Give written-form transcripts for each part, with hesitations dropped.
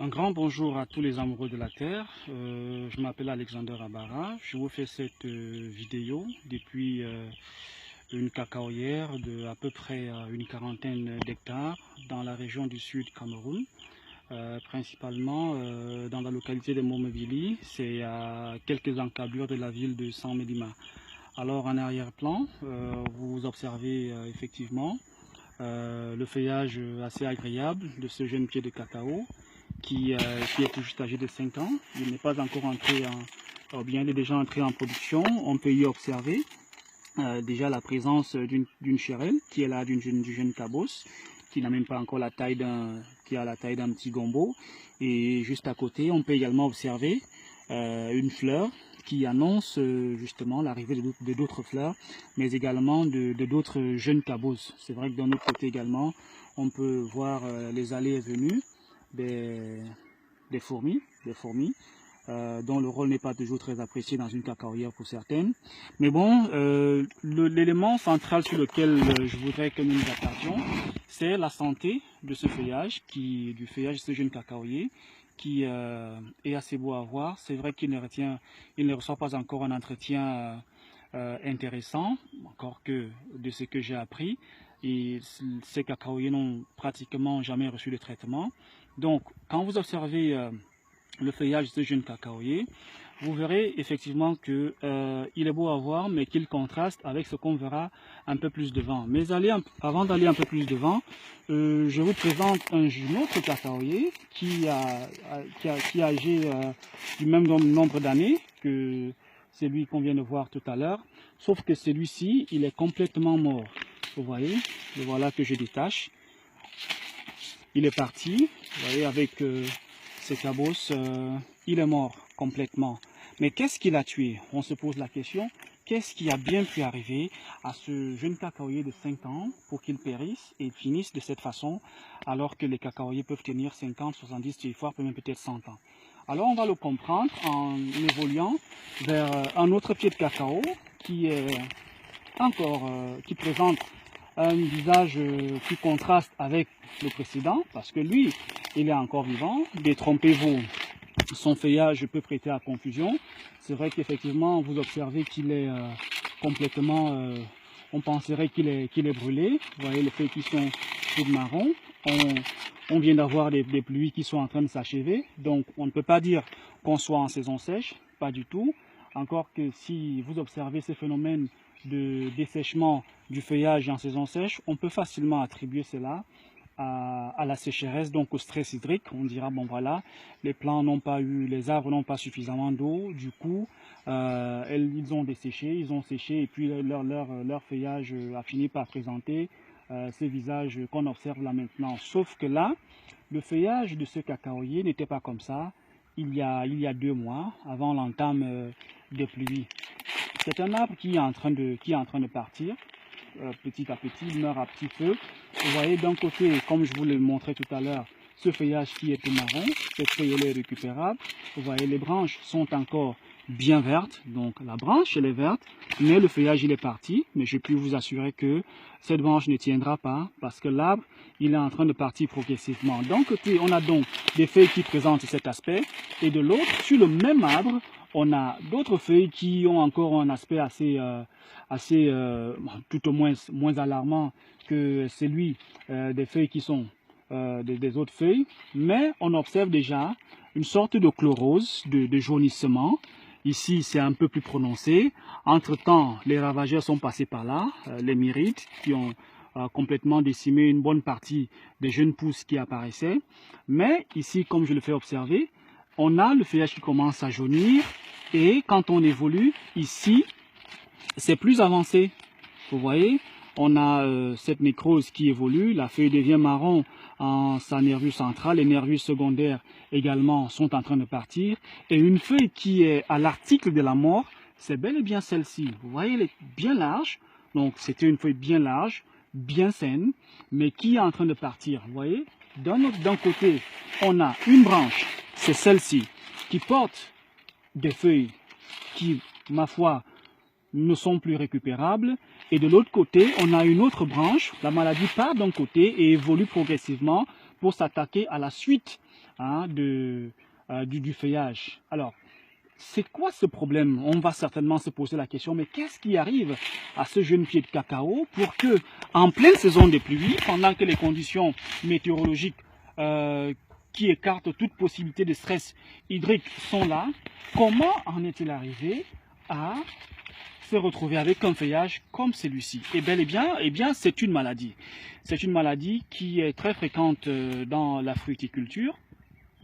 Un grand bonjour à tous les amoureux de la Terre. Je m'appelle Alexander Abara. Je vous fais cette vidéo depuis une cacaoyère de à peu près une quarantaine d'hectares dans la région du sud Cameroun, principalement dans la localité de Momobili. C'est à quelques encablures de la ville de San Medima. Alors en arrière-plan, vous observez effectivement le feuillage assez agréable de ce jeune pied de cacao qui est tout juste âgé de 5 ans. Il n'est pas encore entré il est déjà entré en production. On peut y observer déjà la présence d'une chérelle qui est là du jeune cabosse, qui n'a même pas encore la taille d'un petit gombo. Et juste à côté, on peut également observer une fleur qui annonce justement l'arrivée de d'autres fleurs, mais également de d'autres jeunes cabosses. C'est vrai que d'un autre côté également, on peut voir les allées et venues des fourmis dont le rôle n'est pas toujours très apprécié dans une cacaoyère pour certaines. Mais bon, l'élément central sur lequel je voudrais que nous nous attardions, c'est la santé de ce feuillage, du feuillage de ce jeune cacaoyer, qui est assez beau à voir. C'est vrai qu'il ne reçoit pas encore un entretien intéressant, encore que de ce que j'ai appris. Et ces cacaoyers n'ont pratiquement jamais reçu de traitement. Donc, quand vous observez le feuillage de ce jeune cacaoyer, vous verrez effectivement que il est beau à voir, mais qu'il contraste avec ce qu'on verra un peu plus devant. Mais avant d'aller un peu plus devant, je vous présente un autre cacaoyer qui est âgé du même nombre d'années que celui qu'on vient de voir tout à l'heure, sauf que celui-ci, il est complètement mort. Vous voyez, le voilà que je détache. Il est parti, vous voyez, avec ses cabosses, il est mort complètement. Mais qu'est-ce qui l'a tué? On se pose la question, qu'est-ce qui a bien pu arriver à ce jeune cacaoyer de 5 ans pour qu'il périsse et finisse de cette façon, alors que les cacaoyers peuvent tenir 50, 70, voire même peut-être 100 ans. Alors on va le comprendre en évoluant vers un autre pied de cacao qui est qui présente un visage qui contraste avec le précédent, parce que lui, il est encore vivant. Détrompez-vous, son feuillage peut prêter à confusion. C'est vrai qu'effectivement, vous observez qu'il est complètement, on penserait qu'il est brûlé. Vous voyez les feuilles qui sont toutes marron. On vient d'avoir des pluies qui sont en train de s'achever, donc on ne peut pas dire qu'on soit en saison sèche, pas du tout. Encore que si vous observez ces phénomènes de dessèchement du feuillage en saison sèche, on peut facilement attribuer cela à la sécheresse, donc au stress hydrique. On dira, bon voilà, les arbres n'ont pas suffisamment d'eau, du coup, ils ont séché, et puis leur feuillage a fini par présenter ce visage qu'on observe là maintenant. Sauf que là, le feuillage de ce cacaoyer n'était pas comme ça il y a 2 mois, avant l'entame des pluies. C'est un arbre qui est en train de partir, petit à petit, il meurt à petit feu. Vous voyez d'un côté, comme je vous l'ai montré tout à l'heure, ce feuillage qui est tout marron, cette feuille est récupérable. Vous voyez, les branches sont encore bien vertes, donc la branche elle est verte, mais le feuillage il est parti. Mais je puis vous assurer que cette branche ne tiendra pas, parce que l'arbre il est en train de partir progressivement. D'un côté, on a donc des feuilles qui présentent cet aspect, et de l'autre, sur le même arbre, on a d'autres feuilles qui ont encore un aspect tout au moins alarmant que celui des feuilles qui sont des autres feuilles, mais on observe déjà une sorte de chlorose, de jaunissement. Ici, c'est un peu plus prononcé. Entre-temps, les ravageurs sont passés par là, les myrides, qui ont complètement décimé une bonne partie des jeunes pousses qui apparaissaient. Mais ici, comme je le fais observer, on a le feuillage qui commence à jaunir, et quand on évolue, ici, c'est plus avancé. Vous voyez, on a cette nécrose qui évolue, la feuille devient marron en sa nervure centrale, les nervures secondaires également sont en train de partir, et une feuille qui est à l'article de la mort, c'est bel et bien celle-ci. Vous voyez, elle est bien large, donc c'était une feuille bien large, bien saine, mais qui est en train de partir. Vous voyez, d'un côté, on a une branche, c'est celle-ci, qui porte des feuilles qui, ma foi, ne sont plus récupérables, et de l'autre côté, on a une autre branche. La maladie part d'un côté et évolue progressivement pour s'attaquer à la suite hein, du feuillage. Alors, c'est quoi ce problème? On va certainement se poser la question, mais qu'est-ce qui arrive à ce jeune pied de cacao pour que, en pleine saison des pluies, pendant que les conditions météorologiques qui écartent toute possibilité de stress hydrique sont là, comment en est-il arrivé à se retrouver avec un feuillage comme celui-ci? Et bel et bien, c'est une maladie. C'est une maladie qui est très fréquente dans la fruiticulture,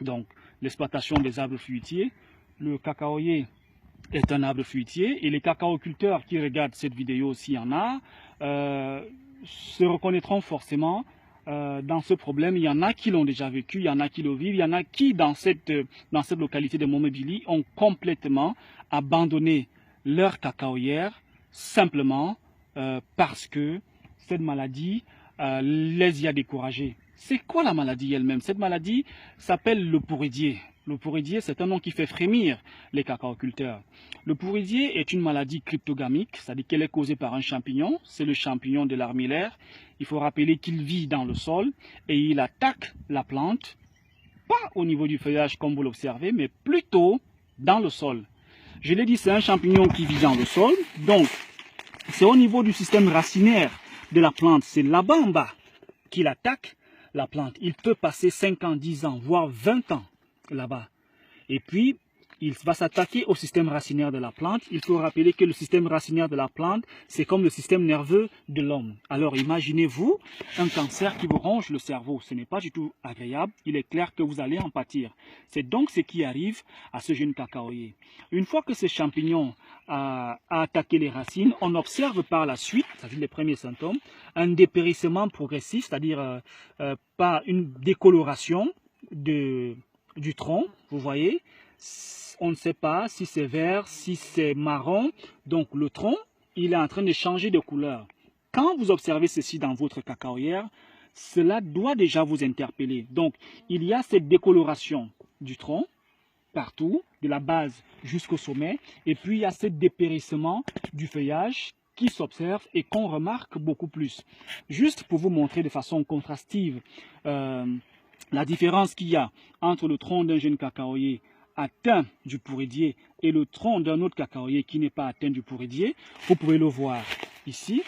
donc l'exploitation des arbres fruitiers. Le cacaoyer est un arbre fruitier et les cacaoculteurs qui regardent cette vidéo, s'il y en a, se reconnaîtront forcément dans ce problème. Il y en a qui l'ont déjà vécu, il y en a qui le vivent, il y en a qui, dans cette localité de Momobili, ont complètement abandonné leur cacaoyère simplement parce que cette maladie les y a découragés. C'est quoi la maladie elle-même? Cette maladie s'appelle le pourridier. Le pourridier, c'est un nom qui fait frémir les cacaoculteurs. Le pourridier est une maladie cryptogamique, c'est-à-dire qu'elle est causée par un champignon. C'est le champignon de l'armillaire. Il faut rappeler qu'il vit dans le sol et il attaque la plante, pas au niveau du feuillage comme vous l'observez, mais plutôt dans le sol. Je l'ai dit, c'est un champignon qui vit dans le sol, donc c'est au niveau du système racinaire de la plante, c'est là-bas en bas qu'il attaque la plante. Il peut passer 5 ans, 10 ans, voire 20 ans là-bas. Et puis, il va s'attaquer au système racinaire de la plante. Il faut rappeler que le système racinaire de la plante, c'est comme le système nerveux de l'homme. Alors imaginez-vous un cancer qui vous ronge le cerveau. Ce n'est pas du tout agréable. Il est clair que vous allez en pâtir. C'est donc ce qui arrive à ce jeune cacaoyer. Une fois que ce champignon a attaqué les racines, on observe par la suite, c'est-à-dire les premiers symptômes, un dépérissement progressif, c'est-à-dire par une décoloration du tronc, vous voyez. On ne sait pas si c'est vert, si c'est marron. Donc le tronc, il est en train de changer de couleur. Quand vous observez ceci dans votre cacaoyère, cela doit déjà vous interpeller. Donc il y a cette décoloration du tronc partout, de la base jusqu'au sommet. Et puis il y a ce dépérissement du feuillage qui s'observe et qu'on remarque beaucoup plus. Juste pour vous montrer de façon contrastive la différence qu'il y a entre le tronc d'un jeune cacaoyer atteint du pourridier et le tronc d'un autre cacaoyer qui n'est pas atteint du pourridier, vous pouvez le voir ici.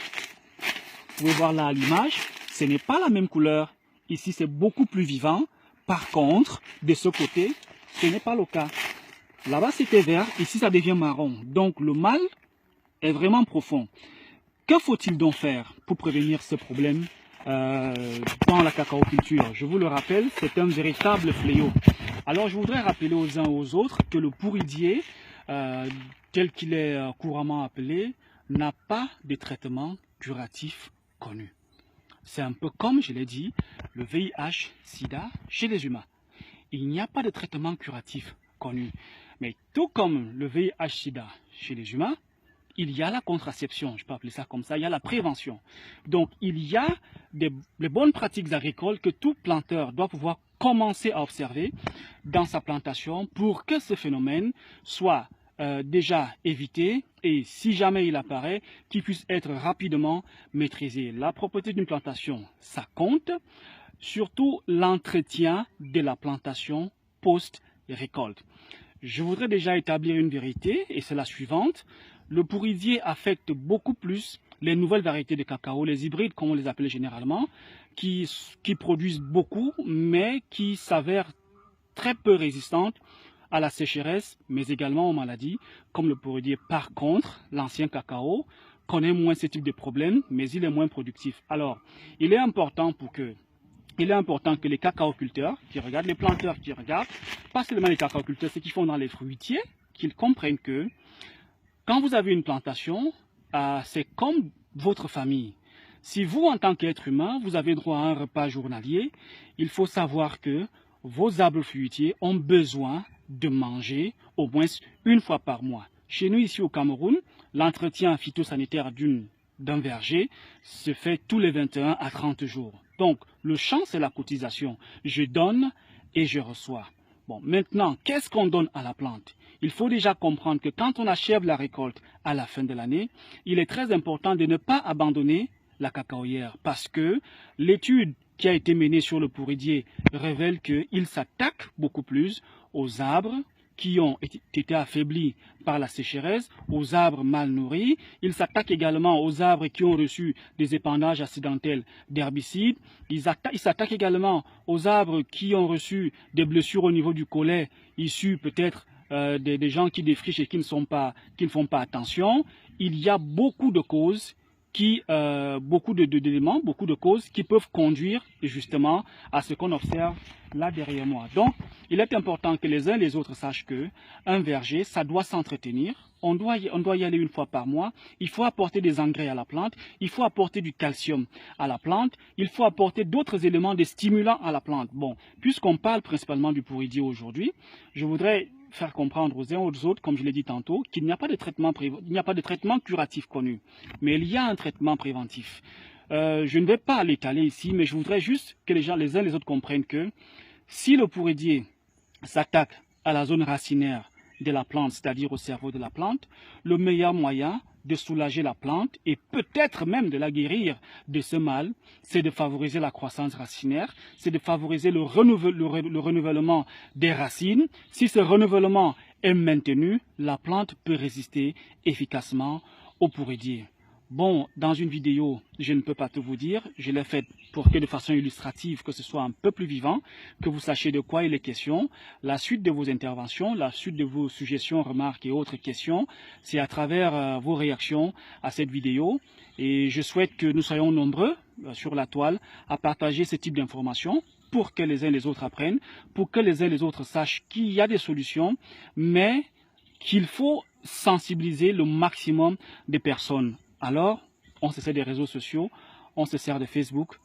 Vous pouvez voir là à l'image, ce n'est pas la même couleur. Ici, c'est beaucoup plus vivant. Par contre, de ce côté, ce n'est pas le cas. Là-bas, c'était vert. Ici, ça devient marron. Donc, le mal est vraiment profond. Que faut-il donc faire pour prévenir ce problème dans la cacaoculture? Je vous le rappelle, c'est un véritable fléau. Alors, je voudrais rappeler aux uns et aux autres que le pourridier, tel qu'il est couramment appelé, n'a pas de traitement curatif connu. C'est un peu comme, je l'ai dit, le VIH-Sida chez les humains. Il n'y a pas de traitement curatif connu. Mais tout comme le VIH-Sida chez les humains, il y a la contraception, je peux appeler ça comme ça, il y a la prévention. Donc, il y a des bonnes pratiques agricoles que tout planteur doit pouvoir commencer à observer dans sa plantation pour que ce phénomène soit déjà évité et si jamais il apparaît, qu'il puisse être rapidement maîtrisé. La propreté d'une plantation, ça compte, surtout l'entretien de la plantation post-récolte. Je voudrais déjà établir une vérité et c'est la suivante. Le pourridier affecte beaucoup plus les nouvelles variétés de cacao, les hybrides comme on les appelle généralement, qui produisent beaucoup mais qui s'avèrent très peu résistantes à la sécheresse mais également aux maladies comme le pourridier. Par contre, l'ancien cacao connaît moins ce type de problème mais il est moins productif. Alors, il est important que les cacaoculteurs qui regardent, les planteurs qui regardent, pas seulement les cacaoculteurs, ceux qui font dans les fruitiers, qu'ils comprennent que quand vous avez une plantation, c'est comme votre famille. Si vous, en tant qu'être humain, vous avez droit à un repas journalier, il faut savoir que vos arbres fruitiers ont besoin de manger au moins une fois par mois. Chez nous, ici au Cameroun, l'entretien phytosanitaire d'un verger se fait tous les 21 à 30 jours. Donc, le champ, c'est la cotisation. Je donne et je reçois. Bon, maintenant, qu'est-ce qu'on donne à la plante? Il faut déjà comprendre que quand on achève la récolte à la fin de l'année, il est très important de ne pas abandonner la cacaoyère parce que l'étude qui a été menée sur le pourridier révèle qu'il s'attaque beaucoup plus aux arbres qui ont été affaiblis par la sécheresse, aux arbres mal nourris. Il s'attaque également aux arbres qui ont reçu des épandages accidentels d'herbicides. Il s'attaque également aux arbres qui ont reçu des blessures au niveau du collet, issues peut-être des gens qui défrichent et qui ne font pas attention. Il y a beaucoup de causes beaucoup de causes qui peuvent conduire justement à ce qu'on observe là derrière moi. Donc, il est important que les uns et les autres sachent qu'un verger, ça doit s'entretenir. On doit y aller une fois par mois. Il faut apporter des engrais à la plante. Il faut apporter du calcium à la plante. Il faut apporter d'autres éléments, des stimulants à la plante. Bon, puisqu'on parle principalement du pourridier aujourd'hui, je voudrais faire comprendre aux uns et aux autres, comme je l'ai dit tantôt, qu'il n'y a pas de traitement curatif connu, mais il y a un traitement préventif. Je ne vais pas l'étaler ici, mais je voudrais juste que les uns et les autres comprennent que si le pourridier s'attaque à la zone racinaire de la plante, c'est-à-dire au cerveau de la plante, le meilleur moyen de soulager la plante et peut-être même de la guérir de ce mal, c'est de favoriser la croissance racinaire, c'est de favoriser le renouvellement des racines. Si ce renouvellement est maintenu, la plante peut résister efficacement au pourridier. Bon, dans une vidéo, je ne peux pas tout vous dire. Je l'ai faite pour que de façon illustrative, que ce soit un peu plus vivant, que vous sachiez de quoi il est question. La suite de vos interventions, la suite de vos suggestions, remarques et autres questions, c'est à travers vos réactions à cette vidéo. Et je souhaite que nous soyons nombreux sur la toile à partager ce type d'informations pour que les uns et les autres apprennent, pour que les uns et les autres sachent qu'il y a des solutions, mais qu'il faut sensibiliser le maximum de personnes. Alors, on se sert des réseaux sociaux, on se sert de Facebook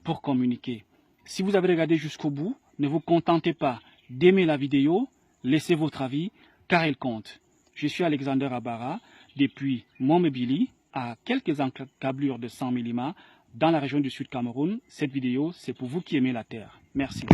pour communiquer. Si vous avez regardé jusqu'au bout, ne vous contentez pas d'aimer la vidéo, laissez votre avis, car il compte. Je suis Alexander Abara, depuis Momebili, à quelques encablures de 100 mm, dans la région du Sud Cameroun. Cette vidéo, c'est pour vous qui aimez la terre. Merci.